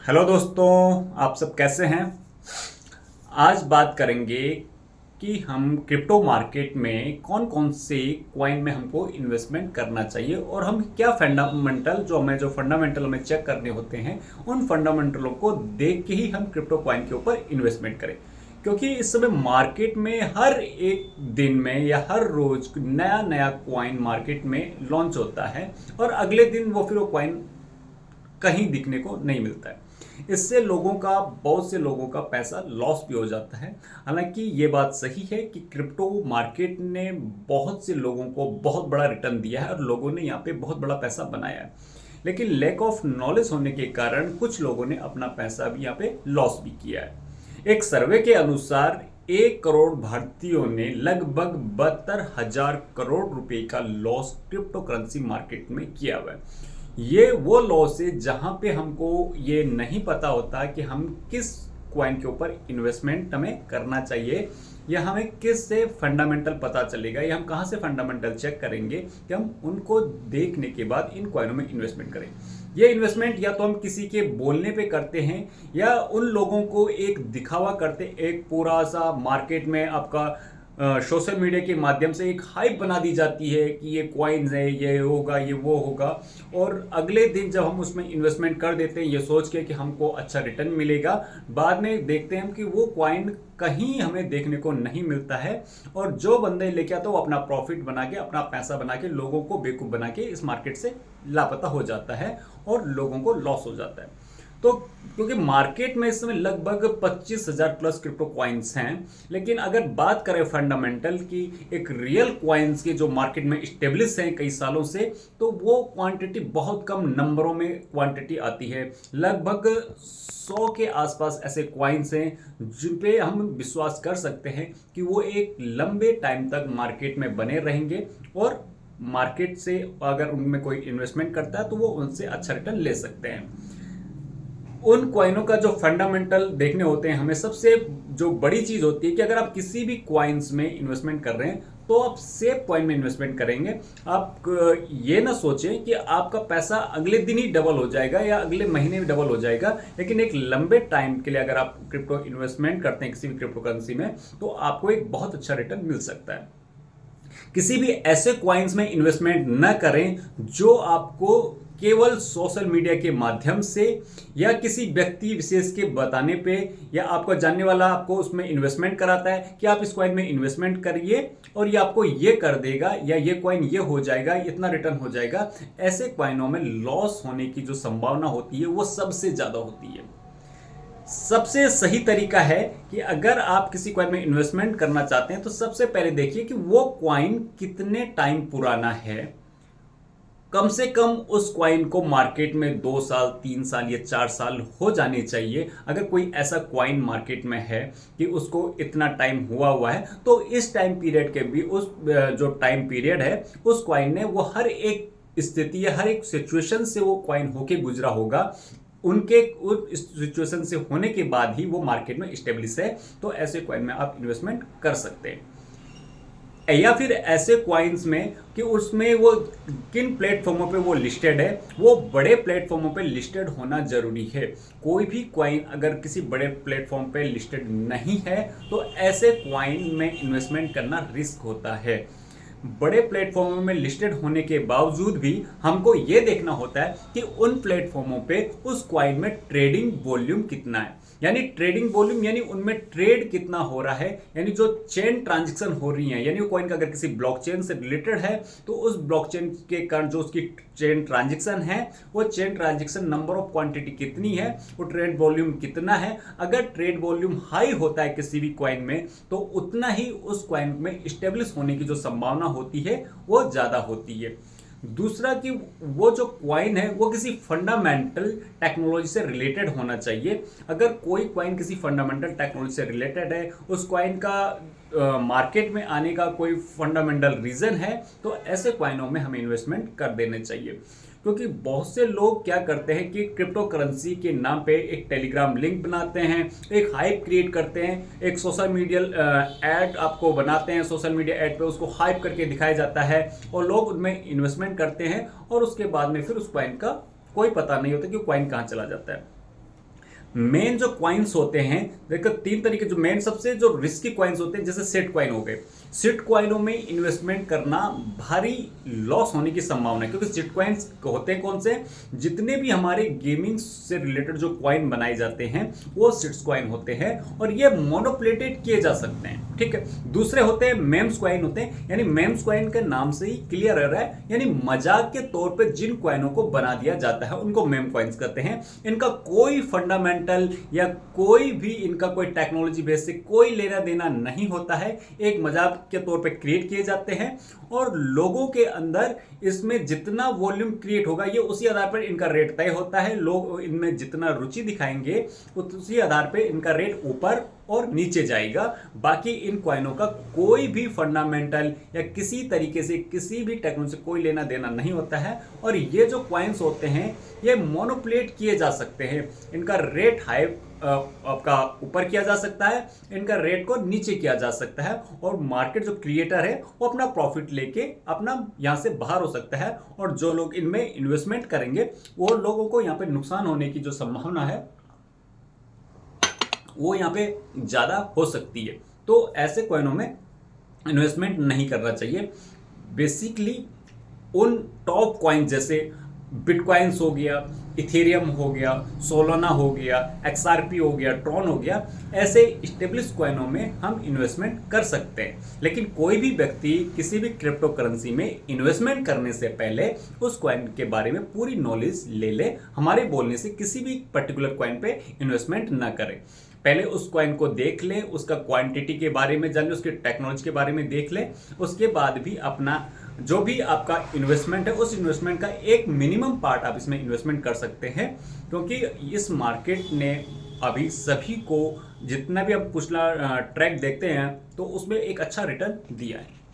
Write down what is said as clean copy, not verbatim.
Hello दोस्तों, आप सब कैसे हैं। आज बात करेंगे कि हम क्रिप्टो मार्केट में कौन कौन से क्वाइन में हमको इन्वेस्टमेंट करना चाहिए और हम क्या फंडामेंटल जो फंडामेंटल हमें चेक करने होते हैं उन फंडामेंटलों को देख के ही हम क्रिप्टो क्वाइन के ऊपर इन्वेस्टमेंट करें। क्योंकि इस समय मार्केट में हर एक दिन में या हर रोज नया नया क्वाइन मार्केट में लॉन्च होता है और अगले दिन फिर वो क्वाइन कहीं दिखने को नहीं मिलता है। इससे बहुत से लोगों का पैसा लॉस भी हो जाता है। हालांकि ये बात सही है कि क्रिप्टो मार्केट ने बहुत से लोगों को बहुत बड़ा रिटर्न दिया है और लोगों ने यहाँ पे बहुत बड़ा पैसा बनाया है, लेकिन लैक ऑफ नॉलेज होने के कारण कुछ लोगों ने अपना पैसा भी यहाँ पे लॉस भी किया है। एक सर्वे के अनुसार 1 करोड़ भारतीयों ने लगभग 72,000 करोड़ रुपए का लॉस क्रिप्टो करेंसी मार्केट में किया हुआ है। ये वो लॉस है जहां पे हमको ये नहीं पता होता कि हम किस क्वाइन के ऊपर इन्वेस्टमेंट हमें करना चाहिए या हमें किस से फंडामेंटल पता चलेगा या हम कहां से फंडामेंटल चेक करेंगे कि हम उनको देखने के बाद इन क्वाइनों में इन्वेस्टमेंट करें। ये इन्वेस्टमेंट या तो हम किसी के बोलने पे करते हैं या उन लोगों को एक दिखावा करते, एक पूरा सा मार्केट में आपका सोशल मीडिया के माध्यम से एक हाइप बना दी जाती है कि ये क्वाइंस है, ये होगा, ये वो होगा, और अगले दिन जब हम उसमें इन्वेस्टमेंट कर देते हैं ये सोच के कि हमको अच्छा रिटर्न मिलेगा, बाद में देखते हैं कि वो क्वाइन कहीं हमें देखने को नहीं मिलता है और जो बंदे लेके आते वो अपना प्रॉफिट बना के, अपना पैसा बना के, लोगों को बेवकूफ़ बना के इस मार्केट से लापता हो जाता है और लोगों को लॉस हो जाता है। तो क्योंकि मार्केट में इस समय लगभग 25,000 प्लस क्रिप्टो क्वाइंस हैं, लेकिन अगर बात करें फंडामेंटल की, एक रियल क्वाइंस की जो मार्केट में स्टेब्लिश हैं कई सालों से, तो वो क्वांटिटी बहुत कम नंबरों में क्वांटिटी आती है। लगभग 100 के आसपास ऐसे क्वाइंस हैं जिन पे हम विश्वास कर सकते हैं कि वो एक लंबे टाइम तक मार्केट में बने रहेंगे और मार्केट से अगर उनमें कोई इन्वेस्टमेंट करता है तो वो उनसे अच्छा रिटर्न ले सकते हैं। उन क्वाइनों का जो फंडामेंटल देखने होते हैं, हमें सबसे जो बड़ी चीज होती है कि अगर आप किसी भी क्वाइंस में इन्वेस्टमेंट कर रहे हैं तो आप सेफ क्वाइन में इन्वेस्टमेंट करेंगे। आप ये ना सोचें कि आपका पैसा अगले दिन ही डबल हो जाएगा या अगले महीने में डबल हो जाएगा, लेकिन एक लंबे टाइम के लिए अगर आप क्रिप्टो इन्वेस्टमेंट करते हैं किसी भी क्रिप्टो करेंसी में तो आपको एक बहुत अच्छा रिटर्न मिल सकता है। किसी भी ऐसे क्वाइंस में इन्वेस्टमेंट न करें जो आपको केवल सोशल मीडिया के माध्यम से या किसी व्यक्ति विशेष के बताने पे या आपको जानने वाला आपको उसमें इन्वेस्टमेंट कराता है कि आप इस क्वाइन में इन्वेस्टमेंट करिए और ये आपको ये कर देगा या ये क्वाइन ये हो जाएगा, इतना रिटर्न हो जाएगा। ऐसे क्वाइनों में लॉस होने की जो संभावना होती है वो सबसे ज्यादा होती है। सबसे सही तरीका है कि अगर आप किसी क्वाइन में इन्वेस्टमेंट करना चाहते हैं तो सबसे पहले देखिए कि वो क्वाइन कितने टाइम पुराना है। कम से कम उस क्वाइन को मार्केट में 2 साल, 3 साल या 4 साल हो जाने चाहिए। अगर कोई ऐसा क्वाइन मार्केट में है कि उसको इतना टाइम हुआ है तो इस टाइम पीरियड के भी उस जो टाइम पीरियड है उस क्वाइन ने वो हर एक स्थिति या हर एक सिचुएशन से वो क्वाइन होके गुजरा होगा। उनके उस सिचुएशन से होने के बाद ही वो मार्केट में स्टेब्लिश है, तो ऐसे क्वाइन में आप इन्वेस्टमेंट कर सकते हैं। या फिर ऐसे क्वाइंस में कि उसमें वो किन प्लेटफॉर्मों पे वो लिस्टेड है, वो बड़े प्लेटफॉर्मों पे लिस्टेड होना जरूरी है। कोई भी क्वाइन अगर किसी बड़े प्लेटफॉर्म पे लिस्टेड नहीं है तो ऐसे क्वाइन में इन्वेस्टमेंट करना रिस्क होता है। बड़े प्लेटफॉर्मों में लिस्टेड होने के बावजूद भी हमको ये देखना होता है कि उन प्लेटफॉर्मों पे उस क्वाइन में ट्रेडिंग वॉल्यूम कितना है, यानी ट्रेडिंग वॉल्यूम यानी उनमें ट्रेड कितना हो रहा है, यानी जो चेन ट्रांजैक्शन हो रही है, यानी वो कॉइन का अगर किसी ब्लॉकचेन से रिलेटेड है तो उस ब्लॉकचेन के कारण जो उसकी चेन ट्रांजैक्शन है वो chain transaction number of quantity कितनी है, वो ट्रेड वॉल्यूम कितना है। अगर ट्रेड वॉल्यूम हाई होता है किसी भी क्वाइन में तो उतना ही उस क्वाइन में स्टेब्लिश होने की जो संभावना होती है वो ज्यादा होती है। दूसरा कि वो जो क्वाइन है वो किसी फंडामेंटल टेक्नोलॉजी से रिलेटेड होना चाहिए। अगर कोई क्वाइन किसी फंडामेंटल टेक्नोलॉजी से रिलेटेड है, उस क्वाइन का मार्केट में आने का कोई फंडामेंटल रीजन है, तो ऐसे क्वाइनों में हमें इन्वेस्टमेंट कर देने चाहिए। क्योंकि बहुत से लोग क्या करते हैं कि क्रिप्टो करेंसी के नाम पे एक टेलीग्राम लिंक बनाते हैं, एक हाइप क्रिएट करते हैं, एक सोशल मीडिया ऐड आपको बनाते हैं, सोशल मीडिया ऐड पे उसको हाइप करके दिखाया जाता है और लोग उनमें इन्वेस्टमेंट करते हैं और उसके बाद में फिर उस क्वाइन का कोई पता नहीं होता कि क्वाइन कहाँ चला जाता है। मेन जो कॉइन्स होते हैं, देखो तीन तरीके, जो मेन सबसे जो रिस्की कॉइन्स होते हैं जैसे सेट कॉइन हो गए, सिट कॉइनों में इन्वेस्टमेंट करना भारी लॉस होने की संभावना है, क्योंकि सिट कॉइन्स होते हैं कौन से, जितने भी हमारे गेमिंग से रिलेटेड जो कॉइन बनाए जाते हैं वो सिट्स कॉइन होते हैं और ये मोनोप्लेटेड किए जा सकते हैं। ठीक है, दूसरे होते हैं मेम्स कॉइन होते हैं, यानी मेम्स कॉइन के नाम से ही क्लियर रह रहा है, यानी मजाक के तौर पे जिन कॉइनों को बना दिया जाता है उनको मेम कॉइन्स कहते हैं। इनका कोई फंडामेंटल या कोई भी इनका कोई टेक्नोलॉजी बेस से कोई लेना देना नहीं होता है, एक मजाक के तौर पे क्रिएट किए जाते हैं और लोगों के अंदर इसमें जितना वॉल्यूम क्रिएट होगा ये उसी आधार पर इनका रेट तय होता है। लोग इनमें जितना रुचि दिखाएंगे उसी आधार पर इनका रेट ऊपर और नीचे जाएगा। बाकी इन कॉइनों का कोई भी फंडामेंटल या किसी तरीके से किसी भी टेक्नोलॉजी से कोई लेना देना नहीं होता है और ये जो कॉइन्स होते हैं ये मोनोप्लेट किए जा सकते हैं। इनका रेट हाई आपका ऊपर किया जा सकता है, इनका रेट को नीचे किया जा सकता है और मार्केट जो क्रिएटर है वो अपना प्रॉफिट लेके अपना यहां से बाहर हो सकता है और जो लोग इनमें इन्वेस्टमेंट करेंगे वो लोगों को यहां पे नुकसान होने की जो संभावना है वो यहाँ पे ज़्यादा हो सकती है। तो ऐसे कॉइनों में इन्वेस्टमेंट नहीं करना चाहिए। बेसिकली उन टॉप कॉइन जैसे बिटकॉइंस हो गया, इथेरियम हो गया, सोलाना हो गया, एक्सआरपी हो गया, ट्रॉन हो गया, ऐसे स्टेब्लिश कॉइनों में हम इन्वेस्टमेंट कर सकते हैं। लेकिन कोई भी व्यक्ति किसी भी क्रिप्टो करेंसी में इन्वेस्टमेंट करने से पहले उस कॉइन के बारे में पूरी नॉलेज ले ले। हमारे बोलने से किसी भी पर्टिकुलर कॉइन पे इन्वेस्टमेंट ना करें। पहले उस कॉइन को देख ले, उसका क्वांटिटी के बारे में जान ले, उसके टेक्नोलॉजी के बारे में देख ले, उसके बाद भी अपना जो भी आपका इन्वेस्टमेंट है उस इन्वेस्टमेंट का एक मिनिमम पार्ट आप इसमें इन्वेस्टमेंट कर सकते हैं, क्योंकि इस मार्केट ने अभी सभी को जितना भी आप पिछला ट्रैक देखते हैं तो उसमें एक अच्छा रिटर्न दिया है।